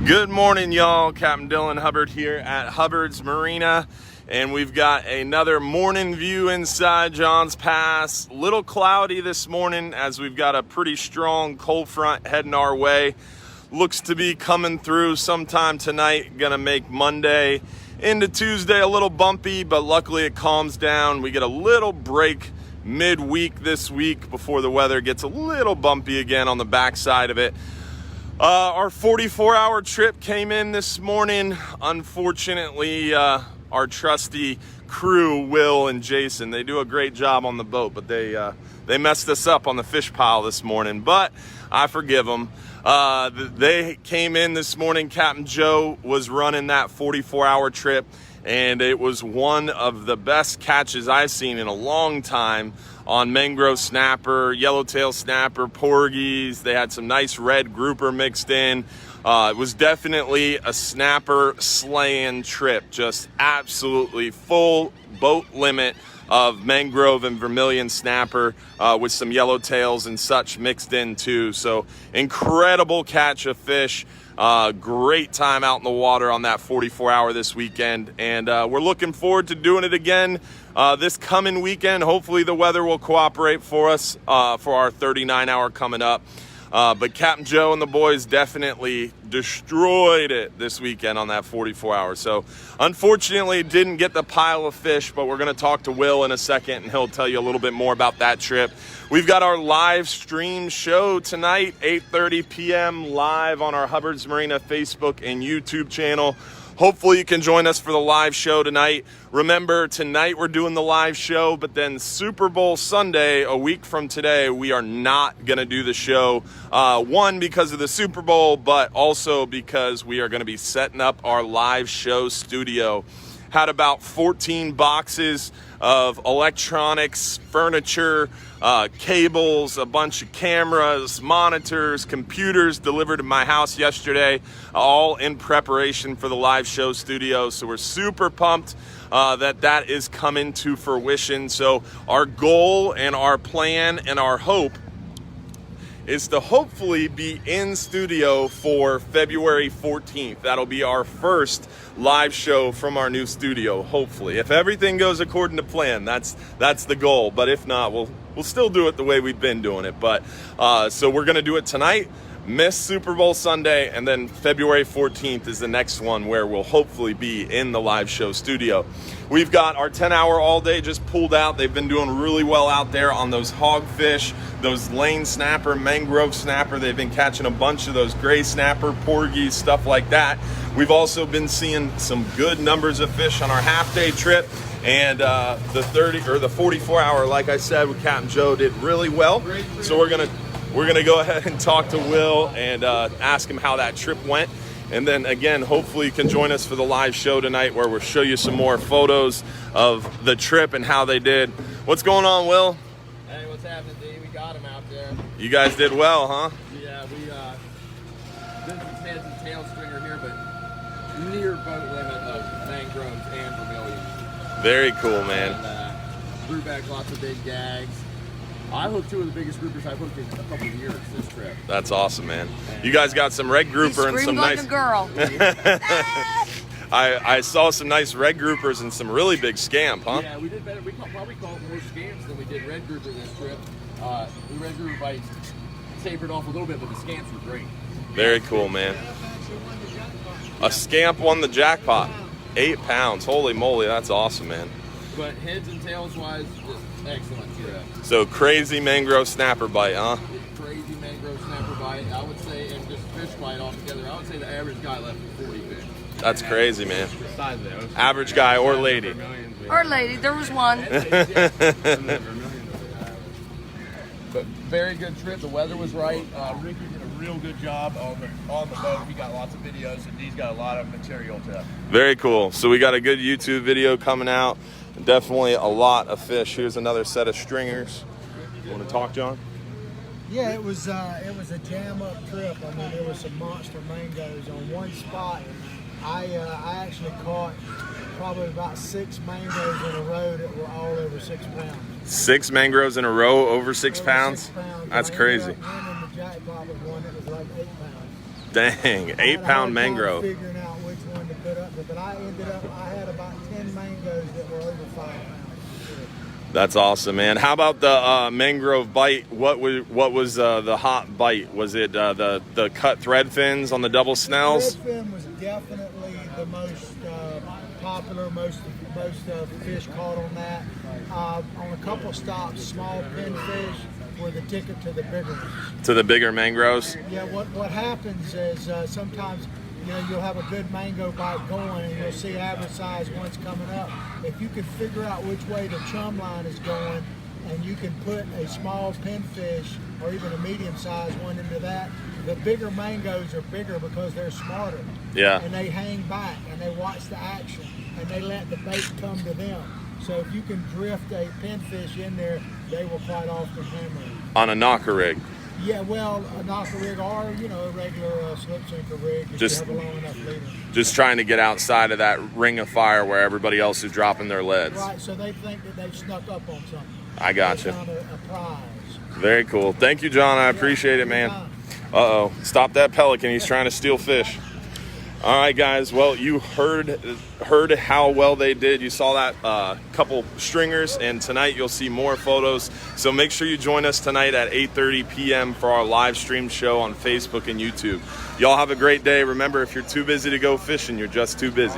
Good morning, y'all. Captain Dylan Hubbard here at Hubbard's Marina, and we've got another morning view inside Johns Pass. Little cloudy this morning as we've got a pretty strong cold front heading our way. Looks to be coming through sometime tonight. Gonna make Monday into Tuesday a little bumpy, but luckily it calms down. We get a little break midweek this week before the weather gets a little bumpy again on the backside of it. Our 44-hour trip came in this morning. Unfortunately, our trusty crew, Will and Jason, they do a great job on the boat, but they messed us up on the fish pile this morning, but I forgive them. They came in this morning. Captain Joe was running that 44-hour trip, and it was one of the best catches I've seen in a long time on mangrove snapper, yellowtail snapper, porgies. They had some nice red grouper mixed in. It was definitely a snapper slaying trip, just absolutely full boat limit of mangrove and vermilion snapper with some yellowtails and such mixed in too. So incredible catch of fish. Great time out in the water on that 44-hour this weekend, and we're looking forward to doing it again this coming weekend. Hopefully the weather will cooperate for us for our 39-hour coming up. But Captain Joe and the boys definitely destroyed it this weekend on that 44-hour. So unfortunately didn't get the pile of fish, but we're going to talk to Will in a second and he'll tell you a little bit more about that trip. We've got our live stream show tonight, 8:30 p.m. live on our Hubbard's Marina Facebook and YouTube channel. Hopefully you can join us for the live show tonight. Remember, tonight we're doing the live show, but then Super Bowl Sunday, a week from today, we are not going to do the show. One, because of the Super Bowl, but also because we are going to be setting up our live show studio. Had about 14 boxes of electronics, furniture, cables, a bunch of cameras, monitors, computers delivered to my house yesterday, all in preparation for the live show studio. So we're super pumped that is coming to fruition. So our goal and our plan and our hope is to hopefully be in studio for February 14th. That'll be our first live show from our new studio, hopefully. If everything goes according to plan, that's the goal. But if not, we'll still do it the way we've been doing it. But so we're gonna do it tonight, miss Super Bowl Sunday, and then February 14th is the next one where we'll hopefully be in the live show studio. We've got our 10-hour all day just pulled out. They've been doing really well out there on those hogfish, those lane snapper, mangrove snapper. They've been catching a bunch of those gray snapper, porgies, stuff like that. We've also been seeing some good numbers of fish on our half-day trip. And the 44-hour, like I said, with Captain Joe did really well. So we're gonna go ahead and talk to Will and ask him how that trip went. And then again, hopefully you can join us for the live show tonight where we'll show you some more photos of the trip and how they did. What's going on, Will? Hey, what's happening, D? We got him out there. You guys did well, huh? Yeah, we did some heads and tail stringer here, but near boat limit of mangroves and vermilion. Very cool, man. And, threw back lots of big gags. I hooked two of the biggest groupers I've hooked in a couple of years this trip. That's awesome, man. You guys got some red grouper and some like nice. A girl. I saw some nice red groupers and some really big scamp, huh? Yeah, we did better. We probably caught more scamps than we did red grouper this trip. The red grouper bites tapered off a little bit, but the scamps were great. Very cool, man. A scamp won the jackpot. 8 pounds. Holy moly, that's awesome, man. But heads and tails wise, just excellent trip. So crazy mangrove snapper bite, huh? Crazy mangrove snapper bite, I would say, and just fish bite altogether. I would say the average guy left with 40 fish. That's crazy, man. Average guy or lady. Or lady, there was one. But very good trip. The weather was right. Ricky did a real good job on the boat. He got lots of videos, and he's got a lot of material to. Very cool. So we got a good YouTube video coming out. Definitely a lot of fish. Here's another set of stringers. You want to talk, John? Yeah, it was a jam-up trip. I mean, there was some monster mangoes on one spot. I actually caught probably about 6 mangoes in a row that were all over 6 pounds. 6 mangroves in a row over 6 pounds? 6 pounds. That's I crazy. ended up winning the jackpot with one that was like 8 pounds. Dang, 8-pound mangrove. Figuring out which one to put up there, but I had about 10 mangoes that were over 5 pounds. That's awesome, man. How about the mangrove bite? What was the hot bite? Was it the cut thread fins on the double snells? Thread fin was definitely the most popular, most fish caught on that. On a couple stops, small pinfish were the ticket to the bigger ones. To the bigger mangroves? Yeah, what happens is sometimes you'll have a good mango bite going and you'll see average size ones coming up. If you can figure out which way the chum line is going and you can put a small pinfish or even a medium sized one into that, the bigger mangoes are bigger because they're smarter. Yeah. And they hang back and they watch the action and they let the bait come to them. So if you can drift a pinfish in there, they will quite often hammer it. On a knocker rig? Yeah, well, a knocker rig or, a regular slip sinker rig if you have a long enough leader. Just trying to get outside of that ring of fire where everybody else is dropping their leads. Right, so they think that they've snuck up on something. I gotcha. They found a prize. Very cool. Thank you, John. I appreciate it, man. Uh-oh. Stop that pelican. He's trying to steal fish. All right, guys. Well, you heard how well they did. You saw that couple stringers, and tonight you'll see more photos. So make sure you join us tonight at 8:30 p.m. for our live stream show on Facebook and YouTube. Y'all have a great day. Remember, if you're too busy to go fishing, you're just too busy.